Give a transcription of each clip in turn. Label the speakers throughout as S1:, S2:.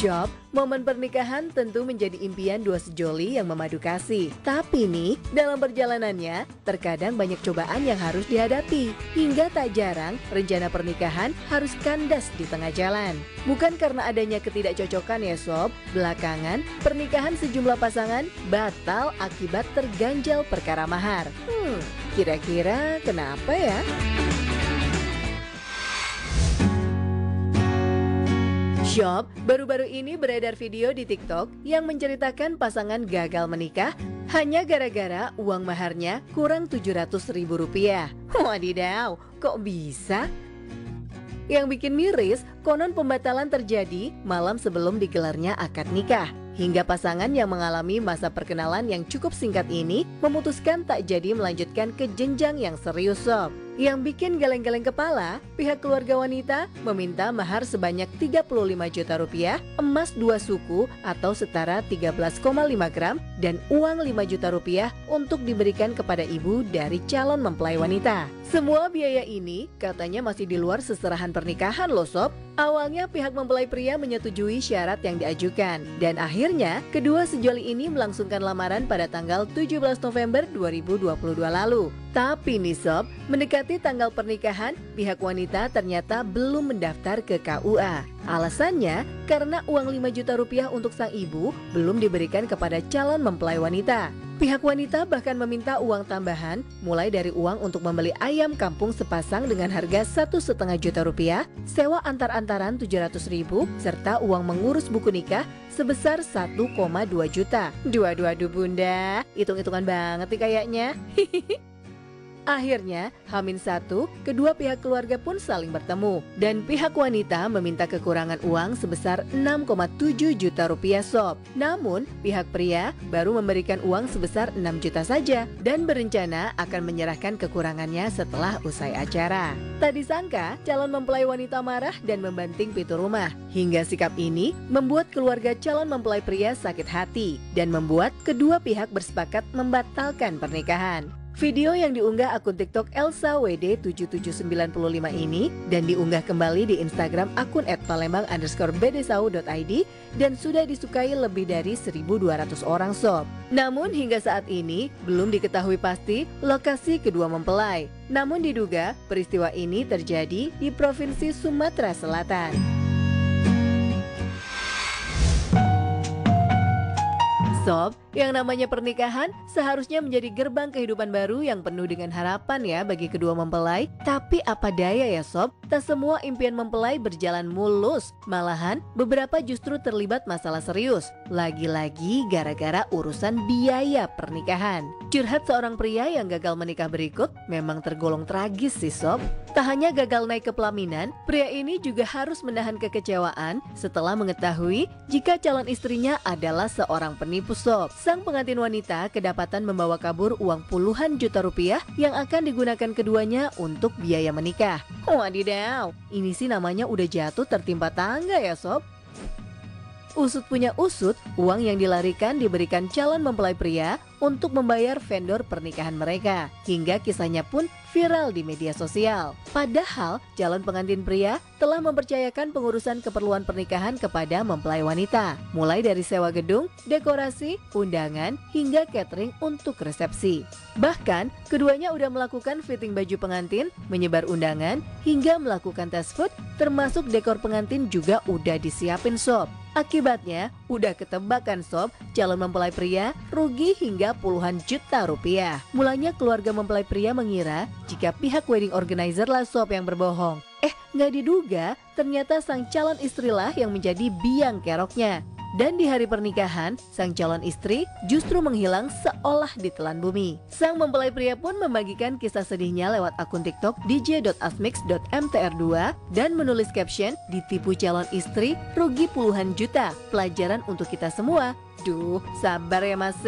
S1: Job, momen pernikahan tentu menjadi impian dua sejoli yang memadu kasih. Tapi nih, dalam perjalanannya, terkadang banyak cobaan yang harus dihadapi. Hingga tak jarang, rencana pernikahan harus kandas di tengah jalan. Bukan karena adanya ketidakcocokan ya sob, belakangan pernikahan sejumlah pasangan batal akibat terganjal perkara mahar. Kira-kira kenapa ya? Job, baru-baru ini beredar video di TikTok yang menceritakan pasangan gagal menikah hanya gara-gara uang maharnya kurang Rp700.000. Wadidaw, kok bisa? Yang bikin miris, konon pembatalan terjadi malam sebelum digelarnya akad nikah. Hingga pasangan yang mengalami masa perkenalan yang cukup singkat ini memutuskan tak jadi melanjutkan ke jenjang yang serius sob. Yang bikin geleng-geleng kepala, pihak keluarga wanita meminta mahar sebanyak Rp35 juta, emas 2 suku atau setara 13,5 gram, dan uang Rp5 juta untuk diberikan kepada ibu dari calon mempelai wanita. Semua biaya ini katanya masih di luar seserahan pernikahan loh sob. Awalnya pihak mempelai pria menyetujui syarat yang diajukan, dan akhirnya kedua sejoli ini melangsungkan lamaran pada tanggal 17 November 2022 lalu. Tapi nih sob, mendekati tanggal pernikahan, pihak wanita ternyata belum mendaftar ke KUA. Alasannya karena uang Rp5 juta untuk sang ibu belum diberikan kepada calon mempelai wanita. Pihak wanita bahkan meminta uang tambahan, mulai dari uang untuk membeli ayam kampung sepasang dengan harga Rp1,5 juta, sewa antar-antaran Rp700.000, serta uang mengurus buku nikah sebesar Rp1,2 juta. Aduh bunda, hitung-hitungan banget nih kayaknya. Akhirnya, H-1, kedua pihak keluarga pun saling bertemu. Dan pihak wanita meminta kekurangan uang sebesar Rp6,7 juta sob. Namun, pihak pria baru memberikan uang sebesar 6 juta saja dan berencana akan menyerahkan kekurangannya setelah usai acara. Tak disangka, calon mempelai wanita marah dan membanting pintu rumah. Hingga sikap ini membuat keluarga calon mempelai pria sakit hati dan membuat kedua pihak bersepakat membatalkan pernikahan. Video yang diunggah akun TikTok Elsa WD7795 ini dan diunggah kembali di Instagram akun @palembang_bdsau.id dan sudah disukai lebih dari 1.200 orang sob. Namun hingga saat ini belum diketahui pasti lokasi kedua mempelai. Namun diduga peristiwa ini terjadi di Provinsi Sumatera Selatan. Sob, yang namanya pernikahan seharusnya menjadi gerbang kehidupan baru yang penuh dengan harapan ya bagi kedua mempelai. Tapi apa daya ya sob, tak semua impian mempelai berjalan mulus. Malahan beberapa justru terlibat masalah serius. Lagi-lagi gara-gara urusan biaya pernikahan. Curhat seorang pria yang gagal menikah berikut memang tergolong tragis sih sob. Tak hanya gagal naik ke pelaminan, pria ini juga harus menahan kekecewaan setelah mengetahui jika calon istrinya adalah seorang penipu sob. Sang pengantin wanita kedapatan membawa kabur uang puluhan juta rupiah yang akan digunakan keduanya untuk biaya menikah. Wadidaw, ini sih namanya udah jatuh tertimpa tangga ya sob. Usut punya usut, uang yang dilarikan diberikan calon mempelai pria untuk membayar vendor pernikahan mereka. Hingga kisahnya pun viral di media sosial. Padahal calon pengantin pria telah mempercayakan pengurusan keperluan pernikahan kepada mempelai wanita. Mulai dari sewa gedung, dekorasi, undangan, hingga catering untuk resepsi. Bahkan keduanya udah melakukan fitting baju pengantin, menyebar undangan, hingga melakukan tes food, termasuk dekor pengantin juga udah disiapin sob. Akibatnya, udah ketebak kan sob, calon mempelai pria rugi hingga puluhan juta rupiah. Mulanya keluarga mempelai pria mengira jika pihak wedding organizer lah sob yang berbohong. Nggak diduga, ternyata sang calon istrilah yang menjadi biang keroknya. Dan di hari pernikahan, sang calon istri justru menghilang seolah ditelan bumi. Sang mempelai pria pun membagikan kisah sedihnya lewat akun TikTok dj.asmix.mtr2 dan menulis caption, "Ditipu calon istri, rugi puluhan juta, pelajaran untuk kita semua." Duh, sabar ya mas.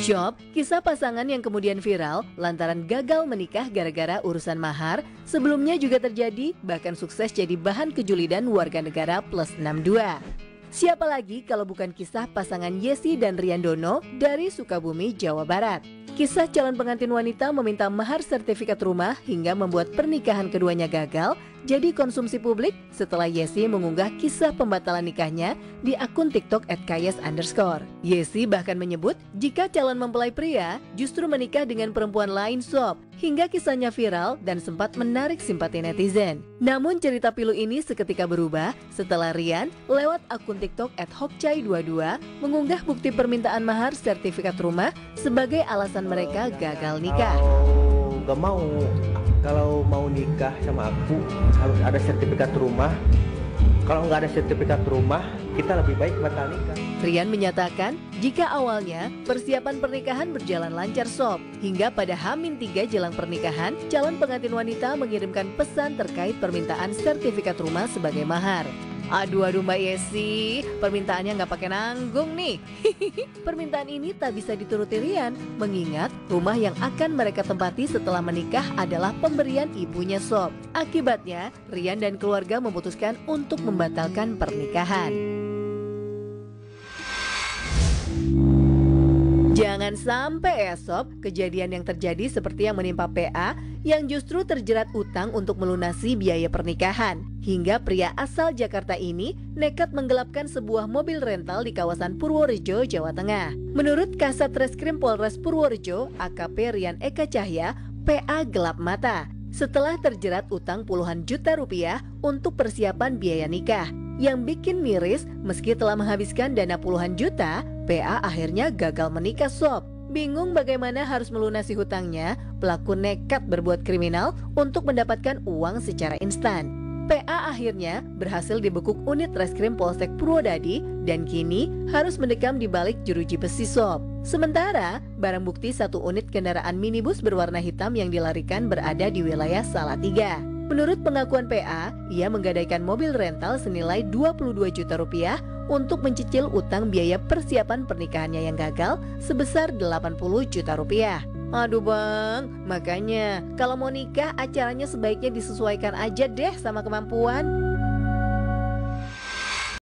S1: Job, kisah pasangan yang kemudian viral lantaran gagal menikah gara-gara urusan mahar, sebelumnya juga terjadi bahkan sukses jadi bahan kejulidan warga negara plus 62. Siapa lagi kalau bukan kisah pasangan Yesi dan Riandono dari Sukabumi, Jawa Barat. Kisah calon pengantin wanita meminta mahar sertifikat rumah hingga membuat pernikahan keduanya gagal jadi konsumsi publik setelah Yesi mengunggah kisah pembatalan nikahnya di akun TikTok @kayes_. Yesi bahkan menyebut jika calon mempelai pria justru menikah dengan perempuan lain sob, hingga kisahnya viral dan sempat menarik simpati netizen. Namun cerita pilu ini seketika berubah setelah Rian lewat akun TikTok @hokcai22 mengunggah bukti permintaan mahar sertifikat rumah sebagai alasan mereka gagal nikah.
S2: Kalau mau nikah sama aku harus ada sertifikat rumah. Kalau nggak ada sertifikat rumah, kita lebih baik batal nikah.
S1: Rian menyatakan jika awalnya persiapan pernikahan berjalan lancar sob, hingga pada H-3 jelang pernikahan, calon pengantin wanita mengirimkan pesan terkait permintaan sertifikat rumah sebagai mahar. Aduh Mbak Yesi, permintaannya nggak pakai nanggung nih. Permintaan ini tak bisa dituruti Rian, mengingat rumah yang akan mereka tempati setelah menikah adalah pemberian ibunya sob. Akibatnya, Rian dan keluarga memutuskan untuk membatalkan pernikahan. Jangan sampai ya sob, kejadian yang terjadi seperti yang menimpa PA yang justru terjerat utang untuk melunasi biaya pernikahan. Hingga pria asal Jakarta ini nekat menggelapkan sebuah mobil rental di kawasan Purworejo, Jawa Tengah. Menurut Kasat Reskrim Polres Purworejo, AKP Rian Eka Cahya, PA gelap mata setelah terjerat utang puluhan juta rupiah untuk persiapan biaya nikah. Yang bikin miris, meski telah menghabiskan dana puluhan juta, PA akhirnya gagal menikah sob. Bingung bagaimana harus melunasi hutangnya, pelaku nekat berbuat kriminal untuk mendapatkan uang secara instan. PA akhirnya berhasil dibekuk unit reskrim Polsek Purwodadi dan kini harus mendekam di balik jeruji besi sob. Sementara, barang bukti satu unit kendaraan minibus berwarna hitam yang dilarikan berada di wilayah Salatiga. Menurut pengakuan PA, ia menggadaikan mobil rental senilai 22 juta rupiah untuk mencicil utang biaya persiapan pernikahannya yang gagal sebesar 80 juta rupiah. Aduh bang, makanya kalau mau nikah acaranya sebaiknya disesuaikan aja deh sama kemampuan.